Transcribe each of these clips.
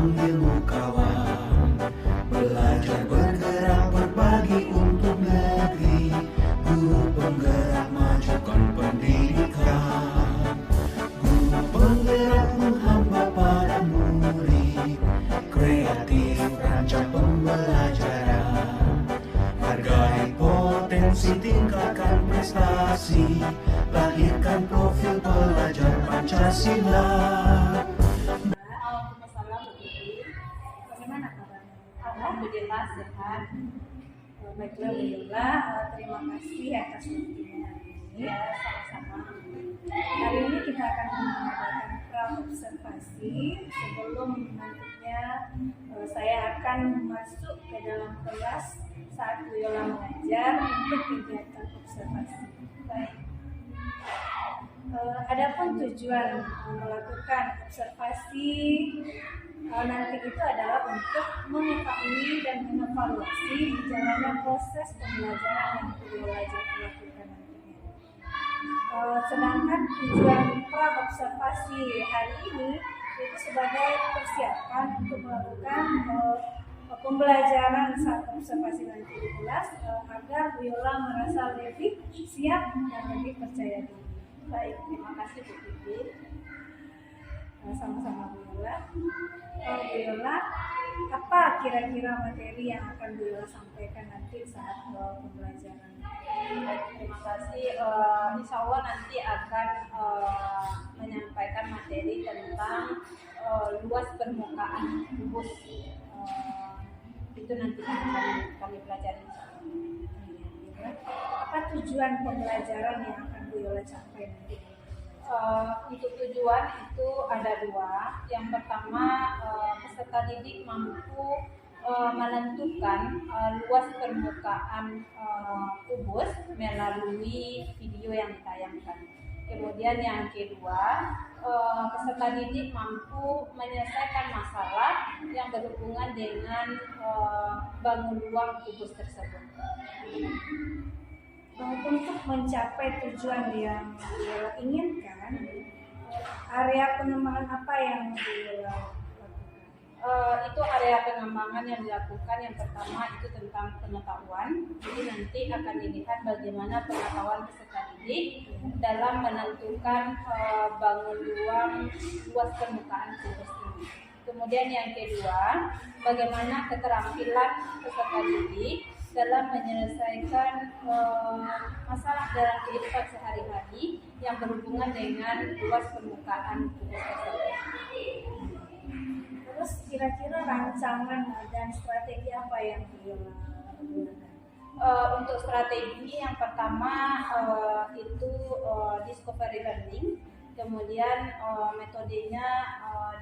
panggilmu kawan. Belajar bergerak berbagi untuk negeri, guru penggerak majukan pendidikan. Guru penggerak menghamba pada murid, kreatif rancang pembelajaran. Hargai potensi, tingkatkan prestasi, lahirkan profil pelajar Pancasila. Waalaikumsalam Bu Titi. Bagaimana kabarnya? Alhamdulillah sehat. Baiklah, alhamdulillah. Terima kasih atas waktunya hari ini. Ya, sama-sama. Hari ini kita akan mengadakan pra-observasi sebelum nantinya saya akan masuk ke dalam kelas saat Bu Yola mengajar untuk kegiatan observasi. Baik. Adapun tujuan melakukan observasi nanti itu adalah untuk mengetahui dan mengevaluasi jalannya proses pembelajaran yang belajar dilakukan nantinya. Sedangkan tujuan pra-observasi hari ini itu sebagai persiapan untuk melakukan pembelajaran saat observasi nanti di kelas agar Bu Yola merasa lebih siap dan lebih percaya diri. Baik, terima kasih Bu Titi. Sama-sama Bu Yola. Bu Yola, apa kira-kira materi yang akan Bu Yola sampaikan nanti saat pembelajaran? Terima kasih. Insya Allah nanti akan menyampaikan materi tentang luas permukaan kubus. Itu nanti akan kami pelajari. Apa tujuan pembelajaran yang akan Bu Yola capai nanti? Untuk tujuan itu ada dua. Yang pertama, peserta didik mampu menentukan luas permukaan kubus melalui video yang ditayangkan. Kemudian yang kedua, peserta didik mampu menyelesaikan masalah yang berhubungan dengan bangun ruang kubus tersebut. Untuk mencapai tujuan yang Bu Yola inginkan, area pengembangan apa yang Bu Yola lakukan? Itu area pengembangan yang dilakukan. Yang pertama itu tentang pengetahuan. Jadi nanti akan dilihat bagaimana pengetahuan peserta didik dalam menentukan bangun ruang luas permukaan kubus ini. Kemudian yang kedua, bagaimana keterampilan peserta didik dalam menyelesaikan masalah dalam kehidupan sehari-hari yang berhubungan dengan luas permukaan kubus tersebut. Terus kira-kira rancangan dan strategi apa yang Bu Yola gunakan? Untuk strategi yang pertama itu discovery learning, kemudian metodenya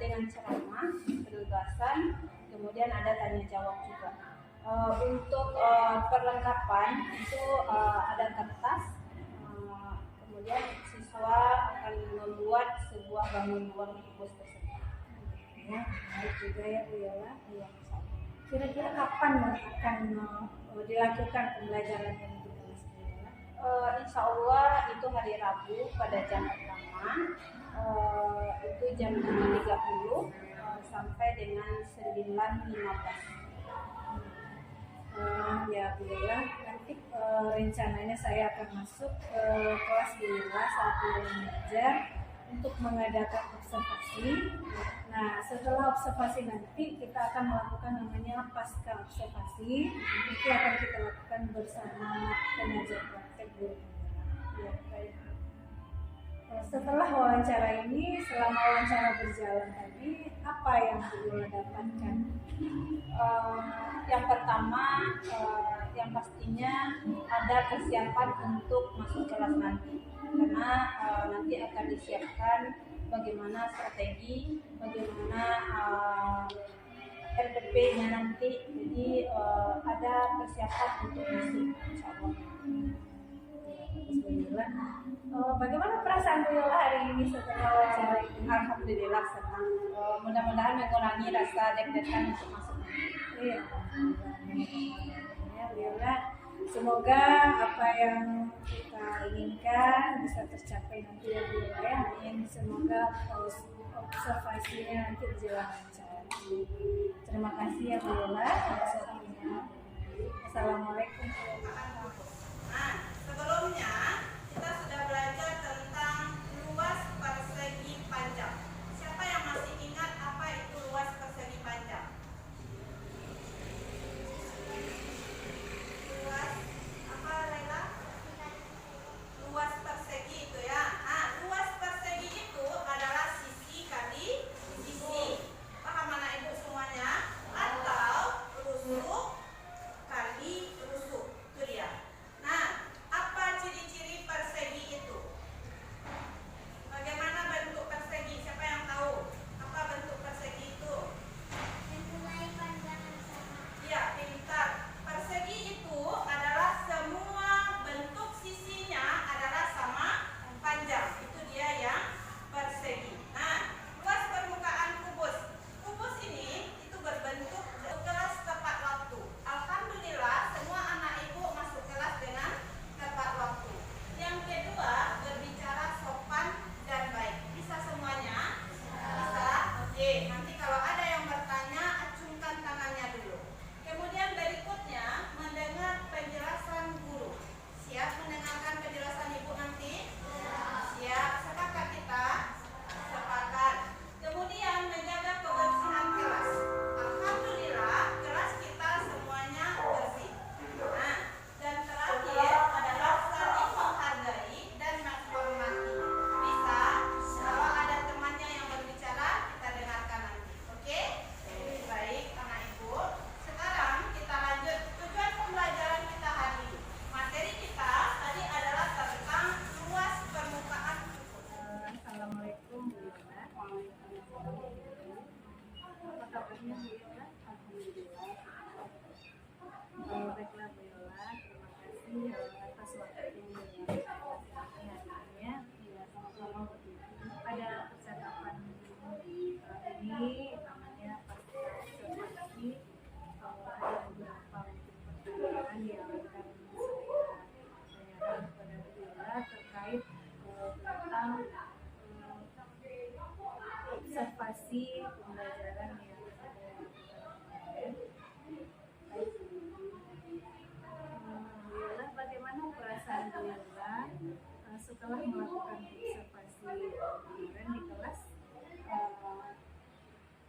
dengan ceramah, penugasan, kemudian ada tanya jawab juga. Untuk perlengkapan itu ada kertas, kemudian siswa akan membuat sebuah bangun ruang kubus tersebut. Ya, baik juga ya Bu Yola. Ya, kira-kira kapan akan dilakukan pembelajaran ini di kelas Bu Yola? Insya Allah itu hari Rabu pada jam pertama, itu jam 7.30 sampai dengan 9.15. Ya Bu Yola, nanti rencananya saya akan masuk ke kelas Bu Yola saat Bu Yola mengajar untuk mengadakan observasi. Nah, setelah observasi nanti kita akan melakukan namanya pasca observasi. Itu akan kita lakukan bersama pengajar praktek Bu Yola. Ya, baik. Setelah wawancara ini, selama wawancara berjalan tadi, apa yang Bu Yola dapatkan? Yang pertama, yang pastinya ada persiapan untuk masuk kelas nanti, karena nanti akan disiapkan bagaimana strategi, bagaimana RDP-nya nanti, jadi ada persiapan untuk masuk, insya Allah. Bagaimana perasaan Bu Yola hari ini setelah wawancara ini? Alhamdulillah senang. Mudah-mudahan mengurangi rasa deg-degan untuk masuk. Iya. Ya, Bu Yola, semoga apa yang kita inginkan bisa tercapai nanti ya Bu Yola. Semoga observasinya nanti berjalan lancar. Terima kasih ya Bu Yola atas waktunya. Assalamualaikum warahmatullahi wabarakatuh. Nah, sebelumnya kita sudah belajar tentang luas persegi panjang. Siapa yang masih ingat apa itu luas persegi panjang? Luas apa, Laila? Luas persegi itu ya. Nah, luas persegi itu adalah sisi kali sisi. Paham anak ibu semuanya? Atau rusuk kali rusuk. Itu dia. Nah, apa ciri-ciri persegi itu? Bagaimana bentuk persegi? Siapa yang tahu? Apa bentuk persegi itu? Mempunyai pandangan sama. Ya, pintar. Persegi itu adalah semua bentuk sisinya adalah sama panjang. Itu dia yang persegi. Nah, luas permukaan kubus. Kubus ini itu berbentuk kelas tepat waktu. Alhamdulillah semua anak ibu masuk kelas dengan tepat waktu. Yang kedua, berbicara sopan dan baik. Bisa semuanya? Bisa? Oke, nanti kalau ada yang bertanya, acungkan tangannya dulu. Kemudian berikutnya, mendengar penjelasan guru. Siap mendengarkan penjelasan ibu nanti? Siap. Sepakat kita? Sepakat. Kemudian menjaga kebersihan kelas. Alhamdulillah, kelas kita semuanya bersih. Nah, dan terakhir adalah saling menghargai dan menghormati. Bisa? Kalau ada temannya yang berbicara, kita dengarkan nanti. Oke? Baik, anak ibu. Sekarang kita lanjut tujuan pembelajaran kita hari ini. Materi kita tadi adalah tentang luas permukaan kubus. Assalamualaikum Bu Yola. Apa kabarnya Bu Yola? Alhamdulillah. Baiklah Bu Yola, terima kasih atas waktunya ya. Sama-sama Bu. Ada percakapan ini namanya observasi. Ada beberapa pertanyaan yang akan saya tanyakan kepada Bu Yola terkait tentang observasi pembelajaran yang saya lakukan kemarin. Baik, Bu Yola, bagaimana perasaan Bu Yola setelah melakukan observasi kemarin di kelas?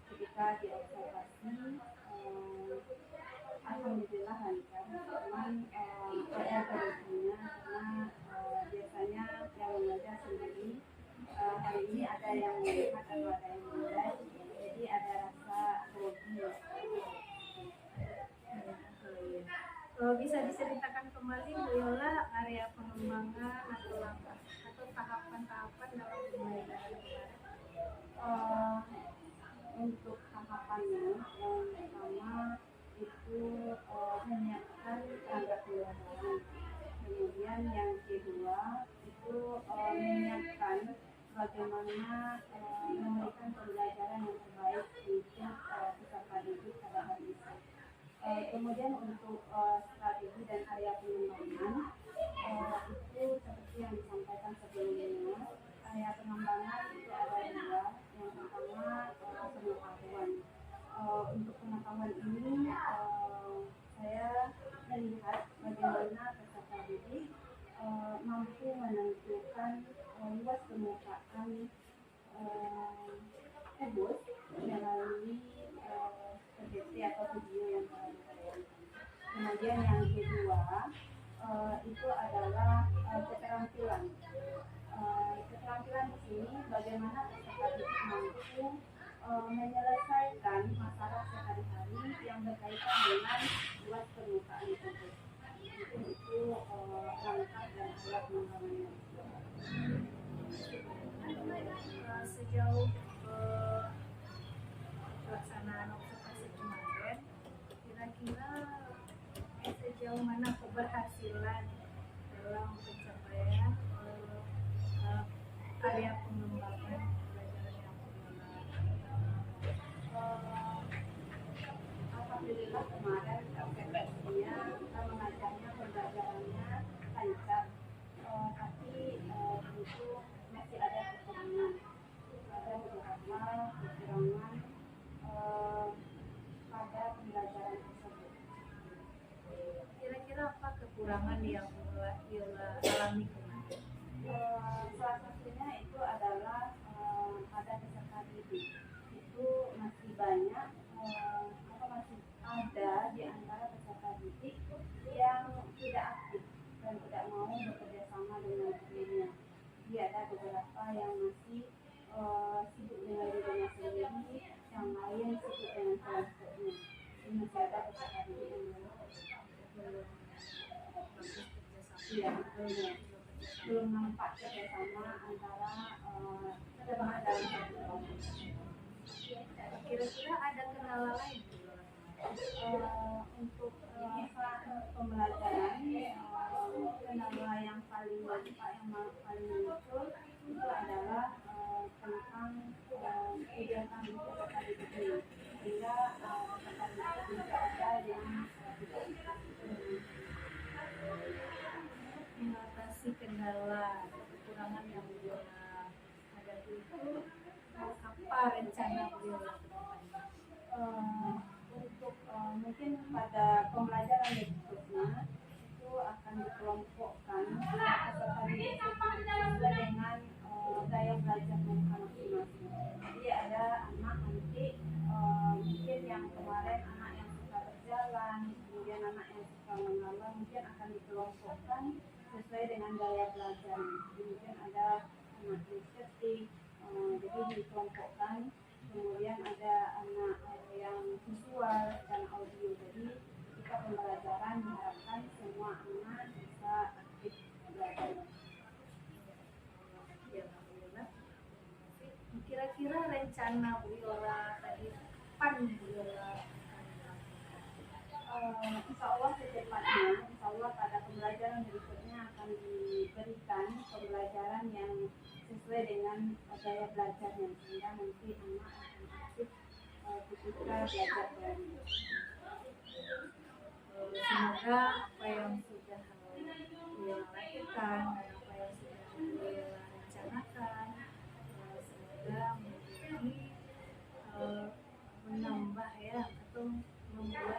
Ketika diobservasi, alhamdulillah lancar. Cuman ada kerugiannya karena biasanya yang mengajar sendiri. Hari ini ada yang melihat atau ada yang menilai, jadi ada rasa grogi. Bisa diceritakan kembali Bu Yola area pengembangan atau langkah atau tahapan-tahapan dalam pembelajaran kemarin? Untuk tahapannya, yang pertama itu menyiapkan kerangka pembelajaran. Kemudian yang kedua itu menyiapkan bagaimana memberikan pembelajaran yang terbaik untuk peserta didik pada hari itu. Kemudian untuk strategi dan area pengembangan itu seperti yang disampaikan sebelumnya. Area pengembangan itu ada dua. Yang pertama pengetahuan. Untuk pengetahuan ini saya melihat bagaimana peserta didik mampu menentukan luas permukaan kubus melalui proyeksi atau video yang telah ditayangkan. Kemudian yang kedua itu adalah keterampilan. Keterampilan di sini bagaimana peserta didik mampu menyelesaikan masalah sehari-hari yang berkaitan dengan luas permukaan kubus. Itu langkah dan alat pengembangannya. Sejauh pelaksanaan observasi kemarin, kira-kira sejauh mana keberhasilan dalam pencapaian area pengembangan pembelajaran yang Alhamdulillah kemarin observasinya kita mengajarnya pembelajarannya lancar, tapi tentu masih ada kekurangan. Ada beberapa kekurangan kekurangan yang Viola alami kemarin? Salah satunya itu adalah pada peserta didik itu masih banyak masih ada di antara peserta didik yang tidak aktif dan tidak mau bekerja sama dengan gurunya. Jadi ada beberapa yang masih sibuk dengan dirinya sendiri, yang lain sibuk dengan kelompoknya. Jadi masih ada peserta didik yang belum nampak kerjasama antara teman dalam satu kelompok. Kira-kira ada kendala lain Untuk pembelajaran kendala yang paling nampak yang paling muncul itu adalah tentang kegiatan peserta didik ini, sehingga peserta didik juga ada yang tidak ikut. mengatasi kendala atau kekurangan yang Viola hadapi itu, apa rencana Viola ke depannya? Untuk mungkin pada pembelajaran berikutnya itu akan dikelompokkan peserta didik sesuai dengan gaya belajar mereka masing-masing. Jadi ada anak nanti mungkin yang kemarin anak yang suka berjalan, kemudian anak yang suka mengalah, mungkin akan dikelompokkan sesuai dengan gaya belajar. Mungkin ada anak estetik, jadi dikelompokkan. Kemudian ada anak yang visual dan audio. Jadi ketika pembelajaran diharapkan semua anak bisa aktif belajar. Ya, Viola. Kira-kira rencana Viola tadi kapan Viola akan melakukan? Insya Allah secepatnya, insya Allah pada pembelajaran berikutnya akan diberikan pembelajaran yang sesuai dengan gaya belajarnya, sehingga nanti anak akan aktif ketika belajar baru. Semoga apa yang sudah Viola lakukan dan apa yang sudah Viola rencanakan semoga menjadi menambah ya atau membuat